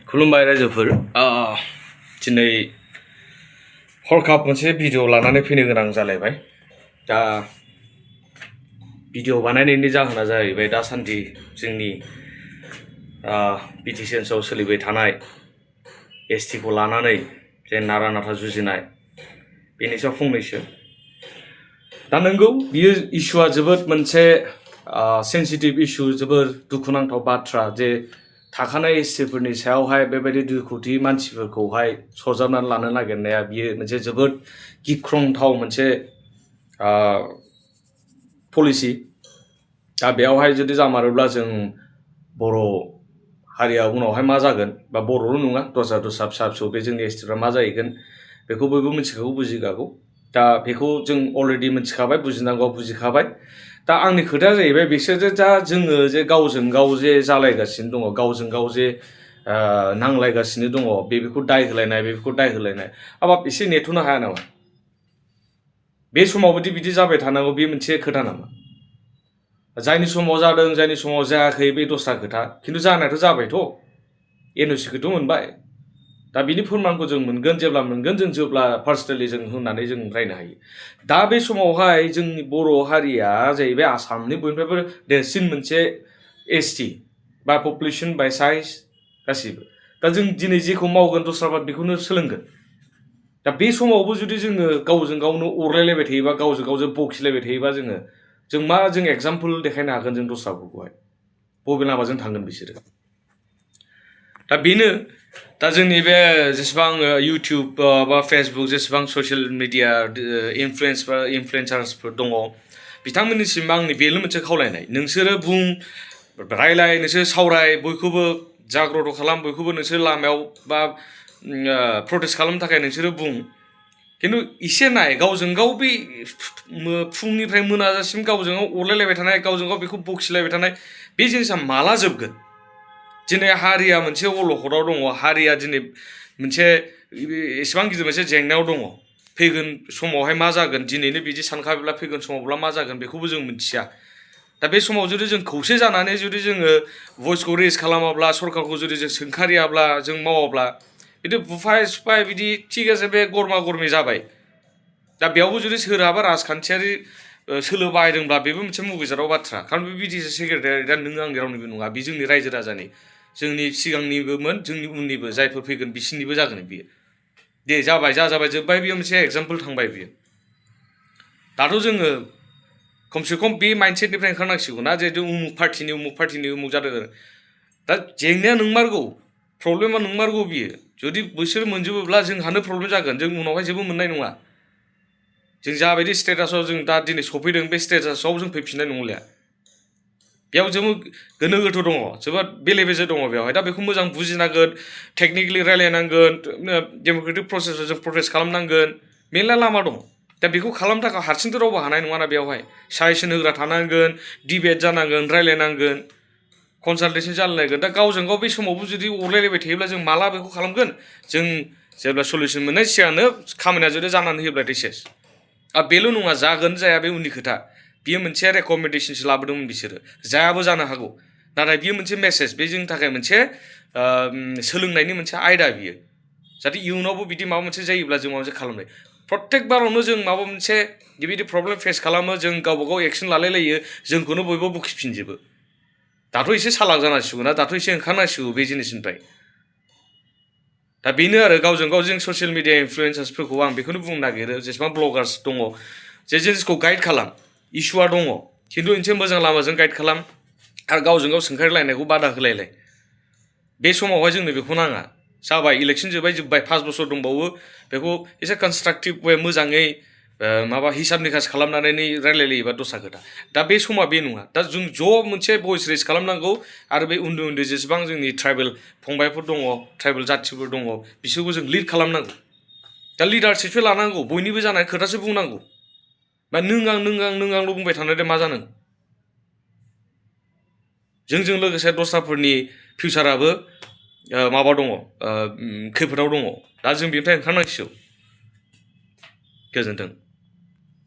खुलुमबाय रायजोफोर दिनै हरखाब मोनसे भिडिअ लानानै फैनो गोनां जालायबाय दा भिडिअ बानायनायनि जाहोना जाहैबाय दासान्दि जोंनि बिटिसि ओनसोलाव सोलिबाय थानाय एसटि खौ लानानै जे नारा नाथा जुजिनाय बेनि सायाव फंनैसो दा नंगौ बियो इस्युआ जोबोद मोनसे सेन्सिटिभ इस्यु जोबोर दुखुनांथाव बाथ्रा जे थाखानाय एसटिफोरनि सायावहाय बेबायदि दुखुथि मानसिफोरखौहाय सरजाबनानै लानो नागिरनाया बियो मोनसे जोबोद गिख्रंथाव मोनसे पलिसि दा बेयावहाय जुदि जामारोब्ला जों बर' हारिया उनावहाय मा जागोन बा बर'ल' नङा दस्रा फिसा फिसौ बे जोंनि एसटिफ्रा मा जाहैगोन बेखौ बयबो मिथिखागौ बुजिखागौ दा बेखौ जों अलरेडि मिथिखाबाय बुजिनांगौ बुजिखाबाय दा आंनि खोथाया जाहैबाय बिसोरो दा जोङो जे गावजों गाव जे जालायगासिनो दङ गावजों गाव जे नांलायगासिनो दङ बेखौ दाय होलायनाय बेखौ दाय होलायनाय हाबाब एसे नेथ'नो हाया नामा बे समावबोदि बिदि जाबाय थानांगौ बे मोनसे खोथा नामा जायनि समाव जादों जायनि समाव जायाखै बे दस्रा खोथा खिन्थु जानायाथ' जाबायथ' एनअसिखौथ' मोनबाय दा बिनि फोरमानखौ जों मोनगोन जों जेब्ला पार्सनेलि जों होननानै जों रायनो हायो दा बे समावहाय जोंनि बर' हारिया जाहैबाय आसामनि बयनिफ्रायबो देरसिन मोनसे एसटि बा पपुलेसन बाय साइज गासिबो दा जों दिनै जेखौ मावगोन दस्राबा बेखौनो सोलोंगोन दा बे समावबो जुदि जोङो गावजों गावनो अरलायलायबाय थायोबा गावजों गावजों बखिलायबाय थायोबा जों मा जों एग्जाम्पल देखायनो हागोन जों दस्राफोरखौहाय बबे लामाजों थांगोन बिसोरो दा बेनो दा जोंनि बे जेसेबां इउटिउब बा फेसबुक जेसेबां ससियेल मिडिया इनफ्लुएन्सार्सफोर दङ बिथांमोननिसिम आंनि बेल' मोनसे खावलायनाय नोंसोरो बुं रायलाय नोंसोर सावराय बयखौबो जाग्रद खालाम बयखौबो नोंसोर लामायाव बा प्रटेस्ट खालामनो थाखाय नोंसोरो बुं खिन्थु इसे नाय गावजों गाव बे फुंनिफ्राय मोनाजासिम गावजों गाव अरलायलायबाय थानाय गावजों गाव बेखौ बखिलायबाय थानाय बे जिनिसा माला जोबगोन दिनै हारिया मोनसे अलखदाव दङ हारिया दिनै मोनसे एसेबां गिदिर मोनसे जेंनायाव दङ फैगोन समावहाय मा जागोन दिनैनो बिदि सानखाब्ला फैगोन समावब्ला मा जागोन बेखौबो जों मिथिया दा बे समाव जुदि जों खौसे जानानै जुदि जोङो भइसखौ रेज खालामाब्ला सरकारखौ जुदि जों सोंखारियाब्ला जों मावाब्ला बिदि बुफाय सुफाय बिदि थिग আছে बे गरमा गरमि जाबाय दा बेयावबो जुदि सोरहाबा राजखान्थियारि सोलो बाहायदोंब्ला बेबो मोनसे मुगैजाथाव बाथ्रा खारन बे बिटिसि सेक्रेटारिया नों आंनि रावनिबो नङा बे जोंनि रायजो राजानि जोंनि सिगांनिबोमोन जोंनि उननिबो जायफोर फैगोन बिसोरनिबो जागोन बियो दे जाबाय जाबाय जोब्बाय बेयो मोनसे एग्जाम्पल थांबाय बियो दाथ' जोङो खमसे खम बे माइन्डसेटनिफ्राय ओंखारनांसिगौ ना जे उमुक पार्टिनि उमुक जादों दा जेंनाया नंमारगौ प्रब्लेमा नंमारगौ बियो जुदि बिसोर मोनजोबोब्ला जोंहानो प्रब्लेम जागोन जों उनावहाय जेबो मोननाय नङा जों जाबायदि स्टेटासाव जों दा दिनै सफैदों बे स्टेटासाव जों फैफिननाय नंलिया बेयाव जोबोद गोनो गोथो दङ जोबोद बेले बेजे दङ बेवहाय दा बेखौ मोजां बुजिनांगोन टेकनिकेलि रायलायनांगोन डेम'क्रेटिक प्रसेसआव जों प्रटेस्ट खालामनांगोन मेरला लामा दं दा बेखौ खालामनो थाखाय हारसिंथ' रावबो हानाय नङाना बेवहाय साजेसन होग्रा थानांगोन डिबेट जानांगोन रायलायनांगोन कनसालटेसन जालायनांगोन दा गावजों गाव बे समावबो जुदि अरलायलायबाय थायोब्ला जों माला बेखौ खालामगोन जों जेब्ला सलिउसन मोननाय सिगांनो खामानिया जुदि जानानै होयोब्लाथाय सेस बेल' नङा जागोन जाया बे उननि खोथा बियो मोनसे रेकमेन्डेसनसो लाबोदोंमोन बिसोरो जायाबो जानो हागौ नाथाय बियो मोनसे मेसेज बे जोंनि थाखाय मोनसे सोलोंनायनि मोनसे आयदा बियो जाहाथे इयुनावबो बिदि माबा मोनसे जायोब्ला जों माबा मोनसे खालामनाय प्रत्येक बारावनो जों माबा मोनसे बेबायदि प्रब्लेम फेस खालामो जों गावबा गाव एक्सन लालायलायो जोंखौनो बयबो बखिफिनजोबो दाथ' एसे सालाक जानांसिगौ ना दाथ' एसे ओंखारनांसिगौ बे जिनिसनिफ्राय दा बेनो आरो गावजों गाव जों ससियेल मिडिया इनफ्लुएन्सार्सफोरखौ आं बेखौनो बुंनो नागिरो जेसेबां ब्लगार्स दङ जे जिनिसखौ गाइड खालाम इस्युआ दङ खिन्थु मोनसे मोजां लामाजों गाइड खालाम आरो गावजों गाव सोंखारिलायनायखौ बादा होलायलाय बे समावहाय जोंनो बेखौ नाङा जाबाय इलेक्सन जोब्बाय 5 बोसोर दंबावो बेखौ एसे कनस्ट्राक्टिभ वे मोजाङै माबा हिसाब निकास खालामनानै रायलायलायोबा दस्रा खोथा दा बे समा बे नङा दा जों ज' मोनसे भइस रेज खालामनांगौ आरो बे उन्दै जेसेबां जोंनि ट्राइबेल फंबायफोर दङ ट्राइबेल जाथिफोर दङ बिसोरखौ जों लिड खालामनांगौ दा लिडारशिपसो लानांगौ बयनिबो जानाय खोथासो बुंनांगौ बा नों आंल' बुंबाय थानाय मा जानांगौ जोंजों लोगोसे दस्राफोरनि फिउचाराबो माबा दङ खैफोदाव दङ दा जों बेनिफ्राय ओंखारनांसिगौ गोजोन्थों